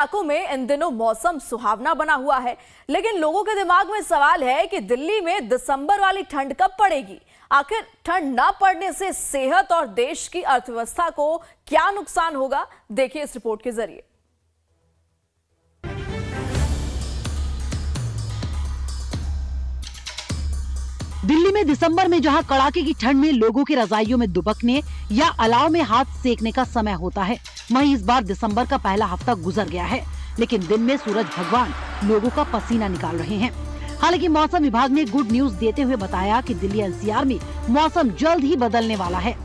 इलाकों में इन दिनों मौसम सुहावना बना हुआ है, लेकिन लोगों के दिमाग में सवाल है कि दिल्ली में दिसंबर वाली ठंड कब पड़ेगी। आखिर ठंड न पड़ने से सेहत और देश की अर्थव्यवस्था को क्या नुकसान होगा, देखिए इस रिपोर्ट के जरिए। दिल्ली में दिसंबर में जहां कड़ाके की ठंड में लोगों के रजाइयों में दुबकने या अलाव में हाथ सेकने का समय होता है, वहीं इस बार दिसंबर का पहला हफ्ता गुजर गया है, लेकिन दिन में सूरज भगवान लोगों का पसीना निकाल रहे हैं। हालांकि मौसम विभाग ने गुड न्यूज देते हुए बताया कि दिल्ली एनसीआर में मौसम जल्द ही बदलने वाला है।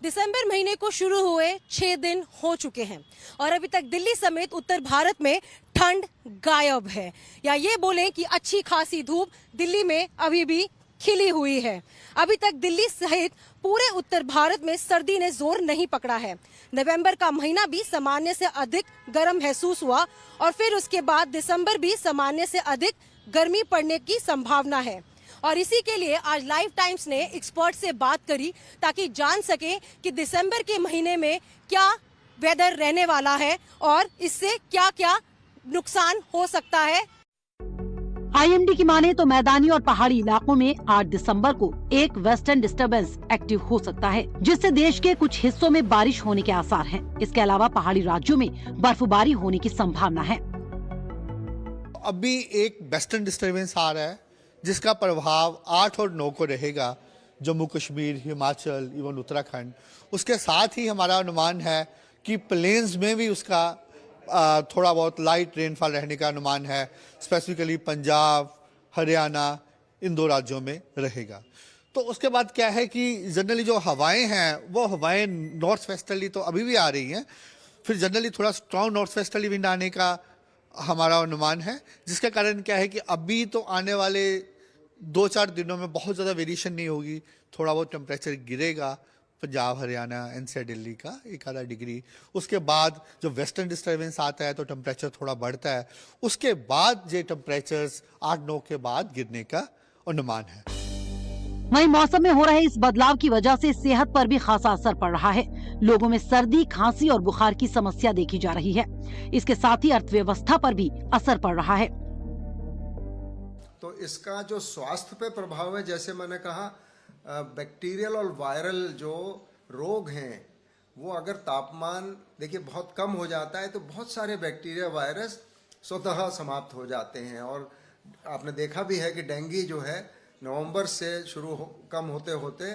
दिसंबर महीने को शुरू हुए 6 दिन हो चुके हैं और अभी तक दिल्ली समेत उत्तर भारत में ठंड गायब है, या ये बोलें कि अच्छी खासी धूप दिल्ली में अभी भी खिली हुई है। अभी तक दिल्ली सहित पूरे उत्तर भारत में सर्दी ने जोर नहीं पकड़ा है। नवंबर का महीना भी सामान्य से अधिक गर्म महसूस हुआ और फिर उसके बाद दिसंबर भी सामान्य से अधिक गर्मी पड़ने की संभावना है। और इसी के लिए आज लाइव टाइम्स ने एक्सपर्ट से बात करी ताकि जान सके कि दिसंबर के महीने में क्या वेदर रहने वाला है और इससे क्या क्या नुकसान हो सकता है। आईएमडी की माने तो मैदानी और पहाड़ी इलाकों में 8 दिसंबर को एक वेस्टर्न डिस्टर्बेंस एक्टिव हो सकता है, जिससे देश के कुछ हिस्सों में बारिश होने के आसार हैं। इसके अलावा पहाड़ी राज्यों में बर्फबारी होने की संभावना है। अभी एक वेस्टर्न डिस्टर्बेंस आ रहा है जिसका प्रभाव 8 और 9 को रहेगा, जम्मू कश्मीर, हिमाचल, इवन उत्तराखंड। उसके साथ ही हमारा अनुमान है कि प्लेन्स में भी उसका थोड़ा बहुत लाइट रेनफॉल रहने का अनुमान है, स्पेसिफिकली पंजाब, हरियाणा, इन 2 राज्यों में रहेगा। तो उसके बाद क्या है कि जनरली जो हवाएं हैं वो हवाएं नॉर्थ वेस्टर्ली तो अभी भी आ रही हैं, फिर जनरली थोड़ा स्ट्रॉन्ग नॉर्थ वेस्टर्ली विंड आने का हमारा अनुमान है, जिसका कारण क्या है कि अभी तो आने वाले 2-4 दिनों में बहुत ज़्यादा वेरिएशन नहीं होगी, थोड़ा बहुत टेम्परेचर गिरेगा पंजाब, हरियाणा, एनसीआर, दिल्ली का 1-आधा डिग्री। उसके बाद जो वेस्टर्न डिस्टर्बेंस आता है तो टेम्परेचर थोड़ा बढ़ता है, उसके बाद ये टेम्परेचर्स 8-9 के बाद गिरने का अनुमान है। वहीं मौसम में हो रहे इस बदलाव की वजह से सेहत पर भी खासा असर पड़ रहा है। लोगों में सर्दी, खांसी और बुखार की समस्या देखी जा रही है। इसके साथ ही अर्थव्यवस्था पर भी असर पड़ रहा है। तो इसका जो स्वास्थ्य पे प्रभाव है, जैसे मैंने कहा, बैक्टीरियल और वायरल जो रोग हैं वो अगर तापमान देखिए बहुत कम हो जाता है तो बहुत सारे बैक्टीरिया वायरस स्वतः समाप्त हो जाते हैं। और आपने देखा भी है कि डेंगू जो है नवंबर से कम होते होते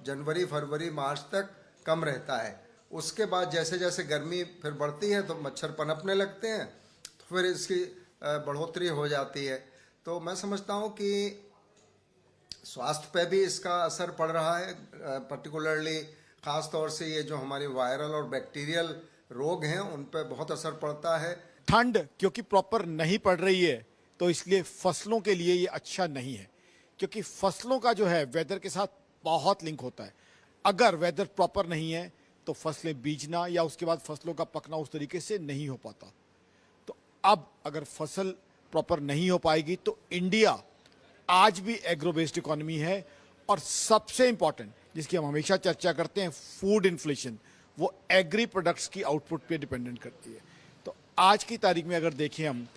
जनवरी, फरवरी, मार्च तक कम रहता है। उसके बाद जैसे जैसे गर्मी फिर बढ़ती है तो मच्छर पनपने लगते हैं, तो फिर इसकी बढ़ोतरी हो जाती है। तो मैं समझता हूँ कि स्वास्थ्य पे भी इसका असर पड़ रहा है, पर्टिकुलरली ख़ास तौर से ये जो हमारे वायरल और बैक्टीरियल रोग हैं उन पे बहुत असर पड़ता है। ठंड क्योंकि प्रॉपर नहीं पड़ रही है तो इसलिए फसलों के लिए ये अच्छा नहीं है, क्योंकि फसलों का जो है वेदर के साथ बहुत लिंक होता है। अगर वेदर प्रॉपर नहीं है तो फसलें बीजना या उसके बाद फसलों का पकना उस तरीके से नहीं हो पाता। तो अब अगर फसल प्रॉपर नहीं हो पाएगी तो इंडिया आज भी एग्रो बेस्ड इकोनॉमी है, और सबसे इंपॉर्टेंट जिसकी हम हमेशा चर्चा करते हैं, फूड इन्फ्लेशन, वो एग्री प्रोडक्ट्स की आउटपुट पे डिपेंडेंट करती है। तो आज की तारीख में अगर देखें हम,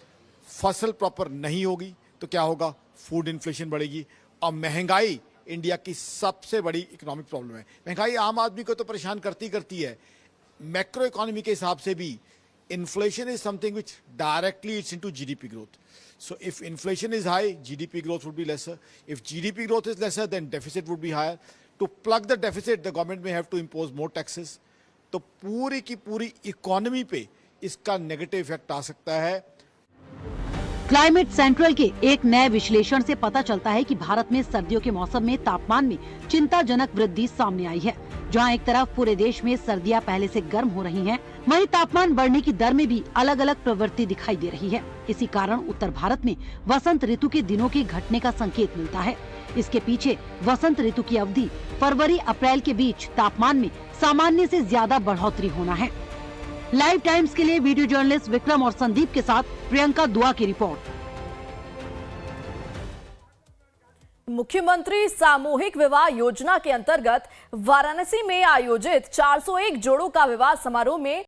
फसल प्रॉपर नहीं होगी तो क्या होगा, फूड इन्फ्लेशन बढ़ेगी और महंगाई इंडिया की सबसे बड़ी इकोनॉमिक प्रॉब्लम है। महंगाई आम आदमी को तो परेशान करती है। मैक्रो इकोनॉमी के हिसाब से भी inflation is something which directly eats into GDP growth. So if inflation is high, GDP growth would be lesser. If GDP growth is lesser, then deficit would be higher. To plug the deficit, the government may have to impose more taxes. तो पूरी की पूरी economy पे इसका negative effect आ सकता है। Climate central के एक नए विश्लेषण से पता चलता है कि भारत में सर्दियों के मौसम में तापमान में चिंताजनक वृद्धि सामने आई है। जहां एक तरफ पूरे देश में सर्दियां पहले से गर्म हो रही हैं, वहीं तापमान बढ़ने की दर में भी अलग अलग प्रवृत्ति दिखाई दे रही है। इसी कारण उत्तर भारत में वसंत ऋतु के दिनों के घटने का संकेत मिलता है। इसके पीछे वसंत ऋतु की अवधि फरवरी-अप्रैल के बीच तापमान में सामान्य से ज्यादा बढ़ोतरी होना है। लाइव टाइम्स के लिए वीडियो जर्नलिस्ट विक्रम और संदीप के साथ प्रियंका दुआ की रिपोर्ट। मुख्यमंत्री सामूहिक विवाह योजना के अंतर्गत वाराणसी में आयोजित 401 जोड़ों का विवाह समारोह में